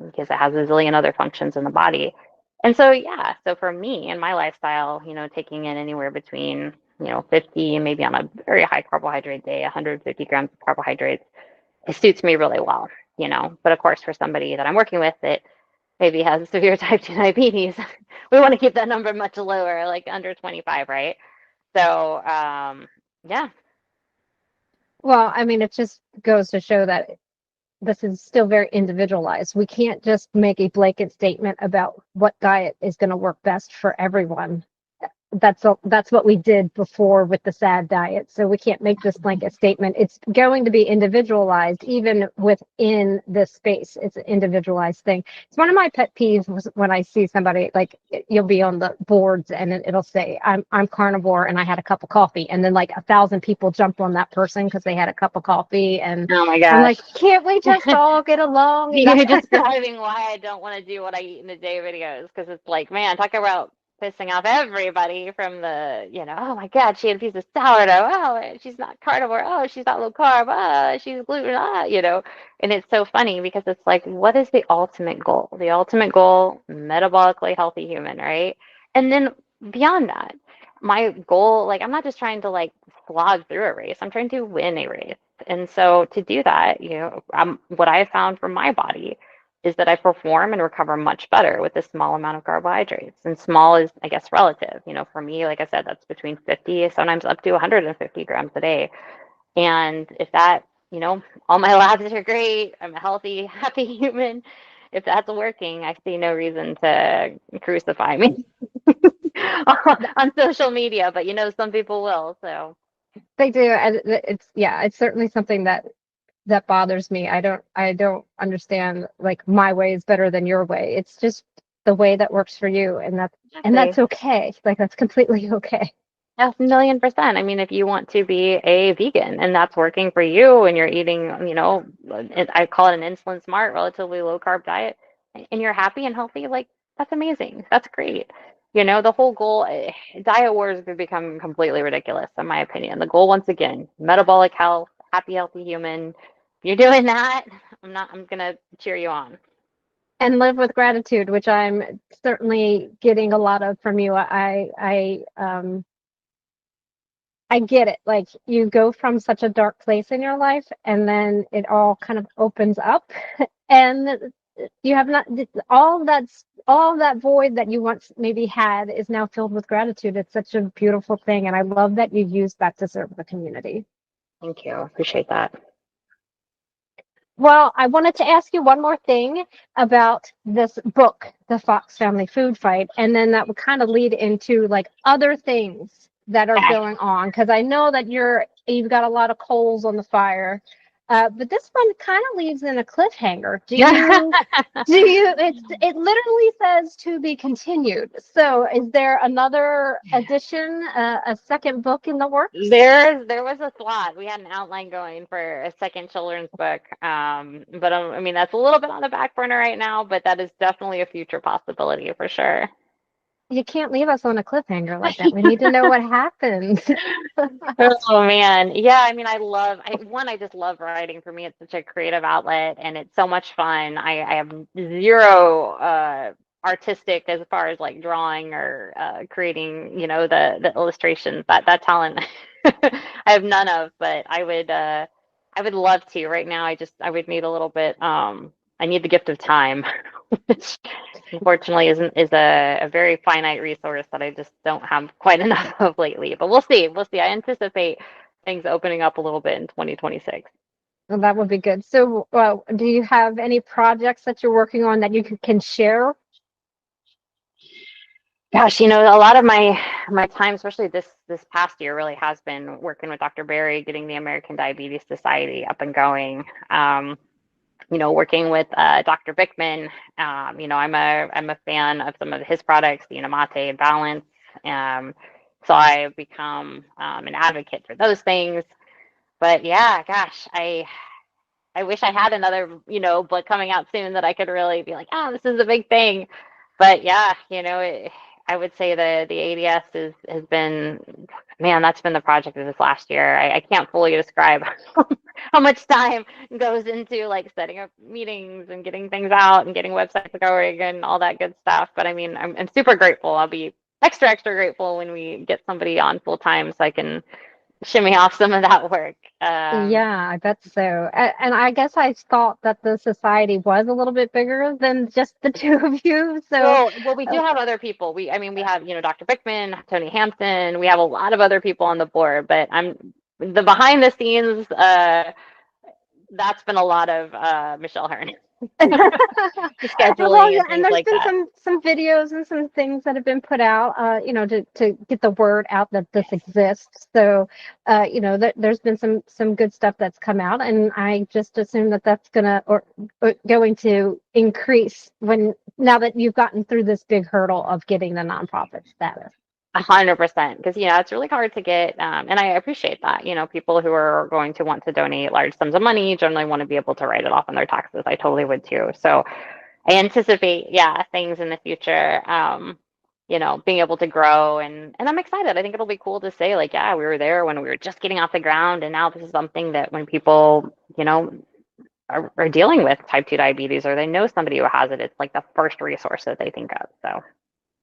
Because it has a zillion other functions in the body. And so, yeah, so for me and my lifestyle, taking in anywhere between, 50 and maybe on a very high carbohydrate day, 150 grams of carbohydrates, it suits me really well, But of course, for somebody that I'm working with that maybe has severe type 2 diabetes, we want to keep that number much lower, like under 25, right? So, yeah. Well, I mean, it just goes to show that this is still very individualized. We can't just make a blanket statement about what diet is going to work best for everyone. That's what we did before with the SAD diet. So we can't make this blanket statement. It's going to be individualized, even within this space. It's an individualized thing. It's one of my pet peeves when I see somebody, like, you'll be on the boards and it'll say, I'm carnivore and I had a cup of coffee, and then like 1,000 people jump on that person because they had a cup of coffee, and Oh my gosh. I'm like, can't we just all get along? You're describing why I don't want to do what I eat in a day videos, because it's like, man, talk about pissing off everybody from the, oh my God, she had a piece of sourdough. Oh, she's not carnivore. Oh, she's not low carb. Oh, she's gluten. And it's so funny because it's like, what is the ultimate goal? The ultimate goal, metabolically healthy human, right? And then beyond that, my goal, like, I'm not just trying to like slog through a race. I'm trying to win a race. And so to do that, what I found for my body is that I perform and recover much better with a small amount of carbohydrates. And small is, I guess, relative. For me, like I said, that's between 50, sometimes up to 150 grams a day. And if that, all my labs are great, I'm a healthy, happy human. If that's working, I see no reason to crucify me on social media, but some people will. So They do, and it's certainly something that bothers me. I don't understand, like, my way is better than your way. It's just the way that works for you, and that's okay. Like, that's completely okay. a million percent. I mean, if you want to be a vegan and that's working for you and you're eating, I call it an insulin smart, relatively low carb diet, and you're happy and healthy, like, that's amazing. That's great. The whole goal, diet wars have become completely ridiculous, in my opinion. The goal, once again, metabolic health, happy, healthy human. If you're doing that, I'm going to cheer you on. And live with gratitude, which I'm certainly getting a lot of from you. I get it. Like, you go from such a dark place in your life, and then it all kind of opens up, and you have not all that void that you once maybe had is now filled with gratitude. It's such a beautiful thing, and I love that you use that to serve the community. Thank you. Appreciate that. Well, I wanted to ask you one more thing about this book, The Fox Family Food Fight, and then that would kind of lead into like other things that are going on, because I know that you've got a lot of coals on the fire. But this one kind of leaves in a cliffhanger. It literally says to be continued. So is there another edition, a second book in the works? There was a slot. We had an outline going for a second children's book. But I mean, that's a little bit on the back burner right now, but that is definitely a future possibility for sure. You can't leave us on a cliffhanger like that. We need to know what happens. Oh man. Yeah, I mean, I just love writing. For me, it's such a creative outlet and it's so much fun. I have zero artistic as far as like drawing or creating, the illustrations. That talent I have none of, but I would love to. Right now I would need a little bit I need the gift of time, which unfortunately is a very finite resource that I just don't have quite enough of lately. But we'll see. We'll see. I anticipate things opening up a little bit in 2026. Well, that would be good. So, do you have any projects that you're working on that you can share? Gosh, a lot of my time, especially this past year, really has been working with Dr. Barry, getting the American Diabetes Society up and going. Working with Dr. Bickman. I'm a fan of some of his products, the Mate and Balance. So I've become an advocate for those things. But yeah, gosh, I wish I had another, book coming out soon that I could really be like, oh, this is a big thing. But yeah, I would say the ADS has been, man, that's been the project of this last year. I can't fully describe how much time goes into like setting up meetings and getting things out and getting websites going and all that good stuff. But I mean, I'm super grateful. I'll be extra grateful when we get somebody on full time so I can shimmy off some of that work. Yeah, I bet so. And I guess I thought that the society was a little bit bigger than just the two of you. So, well, we do have other people. We have, Dr. Bickman, Tony Hampton. We have a lot of other people on the board, but I'm the behind the scenes. That's been a lot of Michelle Hurn. Scheduling and and things there's like been that. some videos and some things that have been put out, to get the word out that this exists. So, there's been some good stuff that's come out, and I just assume that that's or going to increase now that you've gotten through this big hurdle of getting the nonprofit status. 100%, because it's really hard to get, and I appreciate that. People who are going to want to donate large sums of money generally want to be able to write it off on their taxes. I totally would too. So I anticipate, things in the future, being able to grow, and I'm excited. I think it'll be cool to say like, yeah, we were there when we were just getting off the ground, and now this is something that when people, are dealing with type 2 diabetes or they know somebody who has it, it's like the first resource that they think of.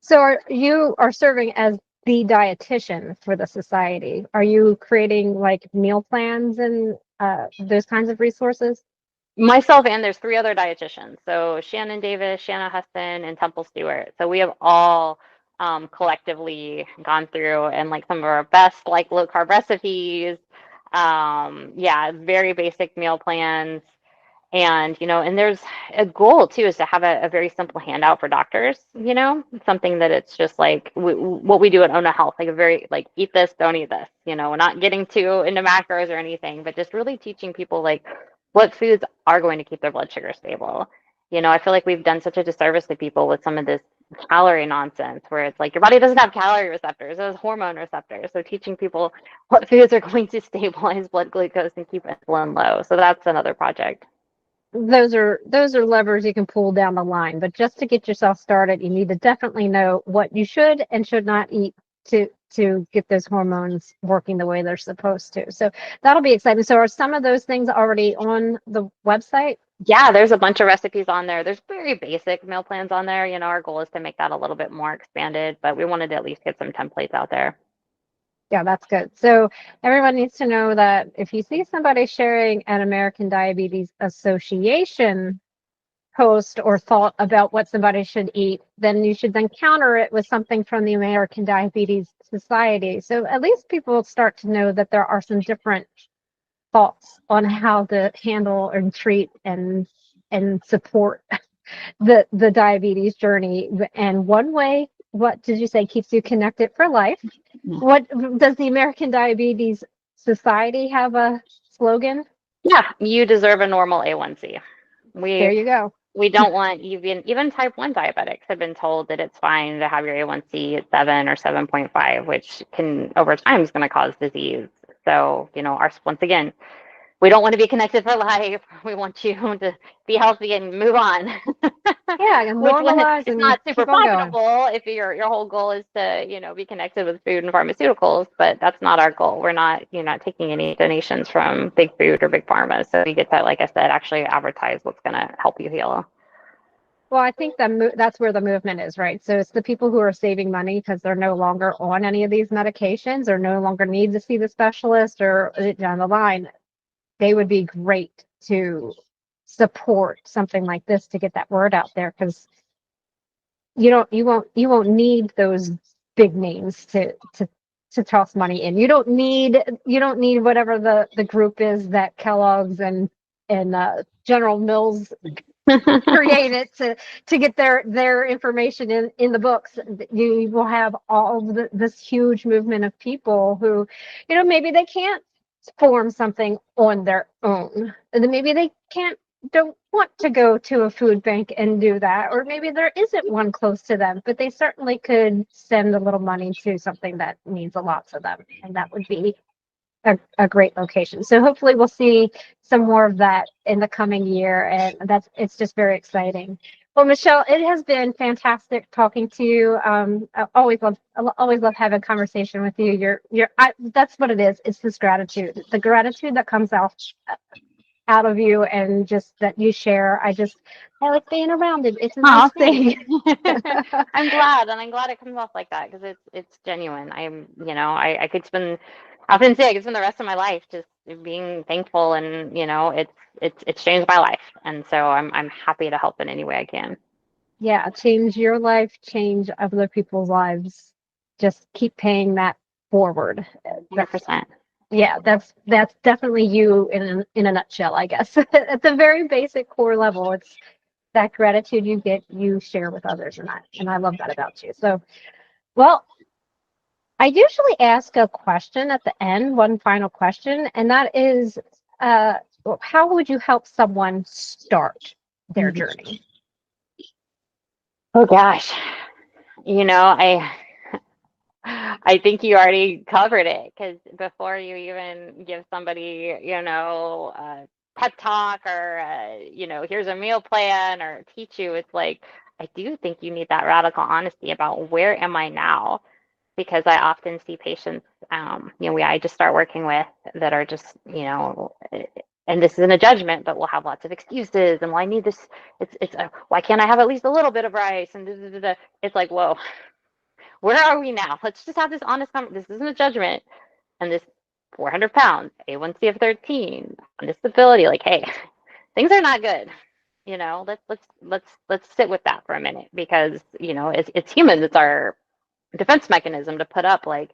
So you are serving as the dietitian for the society. Are you creating like meal plans and those kinds of resources? Myself, and there's 3 other dietitians. So Shannon Davis, Shanna Huston, and Temple Stewart. So we have all collectively gone through and like some of our best like low carb recipes. Very basic meal plans. And, and there's a goal too, is to have a very simple handout for doctors, something that it's just like what we do at Ona Health, like a very like eat this, don't eat this, we're not getting too into macros or anything, but just really teaching people like what foods are going to keep their blood sugar stable. I feel like we've done such a disservice to people with some of this calorie nonsense where it's like your body doesn't have calorie receptors, it has hormone receptors. So teaching people what foods are going to stabilize blood glucose and keep insulin low. So that's another project. Those are levers you can pull down the line, but just to get yourself started, you need to definitely know what you should and should not eat to get those hormones working the way they're supposed to. So that'll be exciting. So are some of those things already on the website? Yeah, there's a bunch of recipes on there. There's very basic meal plans on there. Our goal is to make that a little bit more expanded, but we wanted to at least get some templates out there. Yeah, that's good. So everyone needs to know that if you see somebody sharing an American Diabetes Association post or thought about what somebody should eat, then you should then counter it with something from the American Diabetes Society. So at least people start to know that there are some different thoughts on how to handle and treat and support the diabetes journey. And one way, what did you say, keeps you connected for life? What does the American Diabetes Society have a slogan? Yeah, you deserve a normal A1C. There you go. We don't want even type 1 diabetics have been told that it's fine to have your A1C at 7 or 7.5, which can over time is going to cause disease. So, once again, we don't want to be connected for life. We want you to be healthy and move on. Yeah, and Which one normalize is and not super keep on going. profitable if your whole goal is to, be connected with food and pharmaceuticals, but that's not our goal. We're not, you're not taking any donations from big food or big pharma. So we get to, like I said, actually advertise what's going to help you heal. Well, I think that's where the movement is, right? So it's the people who are saving money because they're no longer on any of these medications or no longer need to see the specialist or down the line. They would be great to support something like this to get that word out there because you won't need those big names to toss money in. You don't need whatever the group is that Kellogg's and General Mills created to get their information in the books. You will have all this huge movement of people who, maybe they can't form something on their own, and then maybe they don't want to go to a food bank and do that, or maybe there isn't one close to them, but they certainly could send a little money to something that means a lot to them, and that would be a great location. So hopefully we'll see some more of that in the coming year, and it's just very exciting. Well, Michelle, it has been fantastic talking to you. I always love having a conversation with you. That's what it is. It's this gratitude, the gratitude that comes out of you, and just that you share. I like being around it. It's a nice Oh, thing. I'm glad, and I'm glad it comes off like that because it's genuine. I could spend, I often say I could spend the rest of my life just being thankful, and it's changed my life, and so I'm happy to help in any way I can. Yeah, change your life, change other people's lives. Just keep paying that forward. That's 100%. Yeah, that's definitely you in a nutshell, I guess. At the very basic core level, it's that gratitude you share with others, and I love that about you. So, well, I usually ask a question at the end, one final question, and that is, how would you help someone start their journey? Oh gosh, I think you already covered it because before you even give somebody, a pep talk or, here's a meal plan or teach you, it's like, I do think you need that radical honesty about where am I now? Because I often see patients, I just start working with that are just, and this isn't a judgment, but we'll have lots of excuses and well, I need this. Why can't I have at least a little bit of rice? And da, da, da, da. It's like, whoa, where are we now? Let's just have this honest conversation. This isn't a judgment. And this 400 pounds, A1C of 13, on disability, like, hey, things are not good. Let's sit with that for a minute because it's humans. It's our defense mechanism to put up like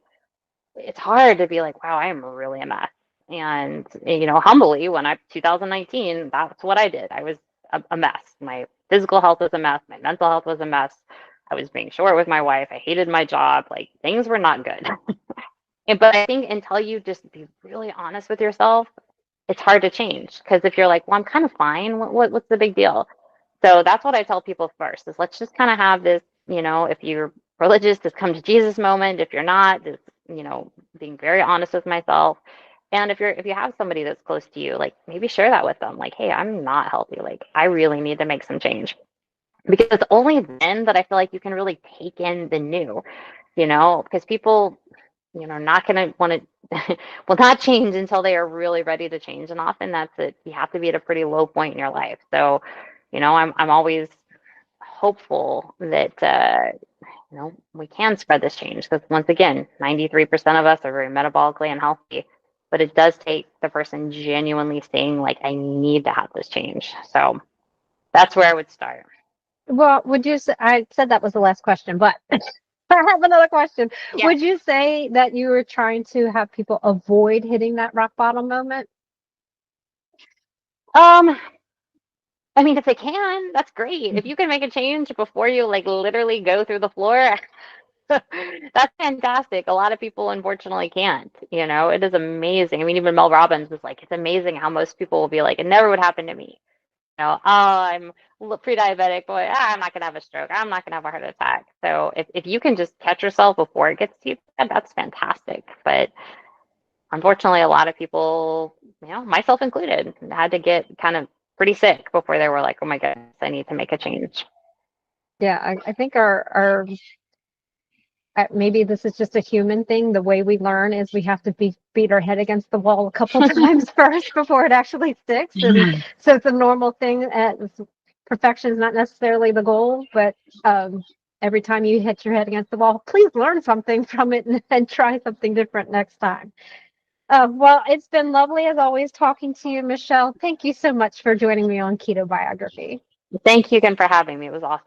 it's hard to be like, wow, I am really a mess. And humbly, when 2019, that's what I did. I was a mess. My physical health was a mess. My mental health was a mess. I was being short with my wife. I hated my job. Like things were not good. But I think until you just be really honest with yourself, it's hard to change. Because if you're like, well, I'm kind of fine. What's the big deal? So that's what I tell people first is let's just kind of have this, if you're religious, just come to Jesus moment. If you're not, just, being very honest with myself. And if you have somebody that's close to you, like maybe share that with them. Like, hey, I'm not healthy. Like I really need to make some change. Because it's only then that I feel like you can really take in the new, because people, not going to want to, will not change until they are really ready to change. And often that's it. You have to be at a pretty low point in your life. So, I'm always hopeful that, we can spread this change because once again, 93% of us are very metabolically unhealthy, but it does take the person genuinely saying like, I need to have this change. So that's where I would start. Well, would you say, I said that was the last question, but I have another question. Yeah. Would you say that you were trying to have people avoid hitting that rock bottom moment? Um, I mean, if they can, that's great. If you can make a change before you like literally go through the floor, That's fantastic. A lot of people unfortunately can't, you know, it is amazing. I mean, even Mel Robbins was like, it's amazing how most people will be like, it never would happen to me. You know, oh, I'm pre-diabetic, boy, I'm not gonna have a stroke. I'm not gonna have a heart attack. So if you can just catch yourself before it gets to you, that's fantastic. But unfortunately, a lot of people, you know, myself included, had to get kind of pretty sick before they were like, oh my goodness, I need to make a change. Yeah, I think our maybe this is just a human thing. The way we learn is we have to beat our head against the wall a couple times first before it actually sticks. And so it's a normal thing. Perfection is not necessarily the goal, but every time you hit your head against the wall, please learn something from it and try something different next time. Well, it's been lovely as always talking to you, Michelle. Thank you so much for joining me on Ketobiography. Thank you again for having me. It was awesome.